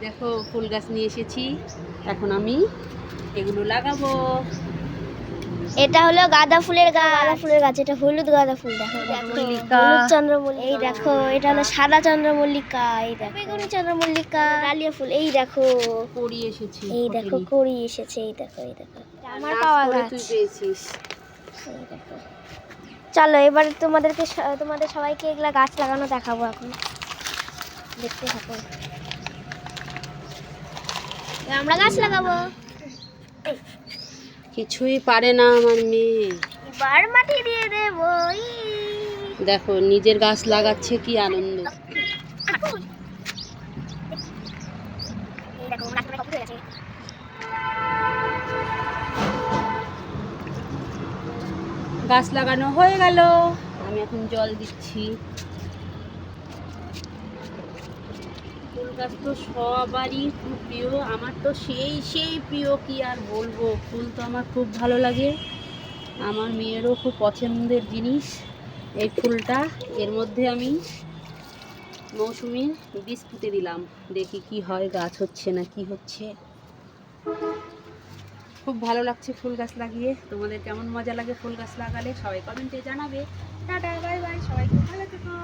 দেখো ফুল গাছ নিয়ে এসেছি, এখন আমি এগুলো লাগাবো। এটা হলো গাঁদা ফুলের গাছ, এটা হলুদ গাঁদা ফুল। দেখো মল্লিকা। হলুদ চন্দ্রমল্লিকা, এই দেখো এটা হলো সাদা চন্দ্রমল্লিকা, এই দেখো বেগুনি চন্দ্রমল্লিকা, ডালিয়া ফুল, এই দেখো কড়ি এসেছি, এই দেখো কড়ি এসেছে, এই দেখো আমার পাওয়া গাছ। তুই পেয়েছিস। এই দেখো, চলো এবারে তোমাদের সবাইকে এগুলা গাছ লাগানো দেখাবো। এখন দেখতে থাকো, আমরা গাছ লাগাবো। কিছুই পারে না আমার মেয়ে। এবার মাটি দিয়ে দেবো। দেখো নিজের গাছ লাগাচ্ছে, কি আনন্দ। গাছ লাগানো হয়ে গেল, আমি এখন জল দিচ্ছি। ফুল গাছ তো সবারই খুব প্রিয়, আমার তো সেই প্রিয়, কি আর বলবো। ফুল তো আমার খুব ভালো লাগে, আমার মেয়েরও খুব পছন্দের জিনিস এই ফুলটা। এর মধ্যে আমি মৌসুমীর বীজ পুঁতে দিলাম, দেখি কি হয়, গাছ হচ্ছে না কি হচ্ছে। খুব ভালো লাগছে ফুল গাছ লাগিয়ে। তোমাদের কেমন মজা লাগে ফুল গাছ লাগালে সবাই কমেন্টে জানাবে। টাটা, বাই বাই, সবাই খুব ভালো থেকো।